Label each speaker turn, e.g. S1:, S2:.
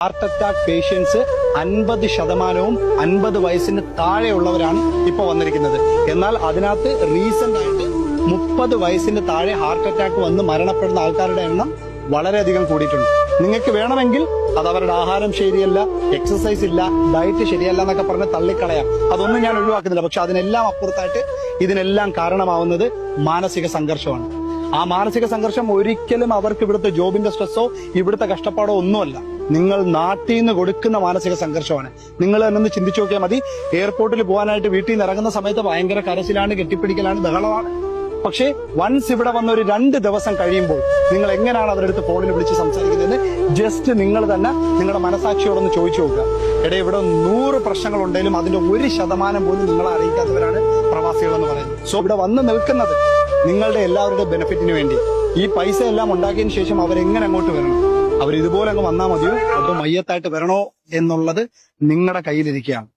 S1: Heart attack patients 50% 50 വയസ്സിന് താഴെയുള്ളവരാണ് ഇപ്പൊ വന്നിരിക്കുന്നത്. എന്നാൽ അതിനകത്ത് റീസെന്റ് ആയിട്ട് 30 വയസ്സിന് താഴെ ഹാർട്ട് അറ്റാക്ക് വന്ന് മരണപ്പെടുന്ന ആൾക്കാരുടെ എണ്ണം വളരെയധികം കൂടിയിട്ടുണ്ട്. നിങ്ങൾക്ക് വേണമെങ്കിൽ അത് അവരുടെ ആഹാരം ശരിയല്ല, എക്സസൈസ് ഇല്ല, ഡയറ്റ് ശരിയല്ല എന്നൊക്കെ പറഞ്ഞ് തള്ളിക്കളയാം. അതൊന്നും ഞാൻ ഒഴിവാക്കുന്നില്ല. പക്ഷെ അതിനെല്ലാം അപ്പുറത്തായിട്ട് ഇതിനെല്ലാം കാരണമാവുന്നത് മാനസിക സംഘർഷമാണ്. ആ മാനസിക സംഘർഷം ഒരിക്കലും അവർക്ക് ഇവിടുത്തെ ജോബിന്റെ സ്ട്രെസ്സോ ഇവിടുത്തെ കഷ്ടപ്പാടോ ഒന്നുമല്ല. നിങ്ങൾ നാട്ടിൽ നിന്ന് കൊടുക്കുന്ന മാനസിക സംഘർഷമാണ്. നിങ്ങൾ തന്നെ ചിന്തിച്ചു നോക്കിയാൽ മതി. എയർപോർട്ടിൽ പോകാനായിട്ട് വീട്ടിൽ നിന്ന് ഇറങ്ങുന്ന സമയത്ത് ഭയങ്കര കരച്ചിലാണ്, കെട്ടിപ്പിടിക്കലാണ്, ബഹളമാണ്. പക്ഷേ വൺസ് ഇവിടെ വന്ന ഒരു 2 ദിവസം കഴിയുമ്പോൾ നിങ്ങൾ എങ്ങനെയാണ് അവരുടെ അടുത്ത് ഫോണിൽ വിളിച്ച് സംസാരിക്കുന്നതെന്ന് ജസ്റ്റ് നിങ്ങൾ തന്നെ നിങ്ങളുടെ മനസാക്ഷിയോടൊന്ന് ചോദിച്ചു നോക്കുക. എടേ, ഇവിടെ 100 പ്രശ്നങ്ങളുണ്ടെങ്കിലും അതിന്റെ 1% പോലും നിങ്ങളെ അറിയിക്കാത്തവരാണ് പ്രവാസികളെന്ന് പറയുന്നത്. സോ ഇവിടെ വന്ന് നിൽക്കുന്നത് നിങ്ങളുടെ എല്ലാവരുടെ ബെനിഫിറ്റിന് വേണ്ടി. ഈ പൈസ എല്ലാം ഉണ്ടാക്കിയതിനു ശേഷം അവരെങ്ങനെ അങ്ങോട്ട് വരണം? അവർ ഇതുപോലെ അങ്ങ് വന്നാൽ മതിയോ അതോ മയ്യത്തായിട്ട് വരണോ എന്നുള്ളത് നിങ്ങളുടെ കയ്യിലിരിക്കുകയാണ്.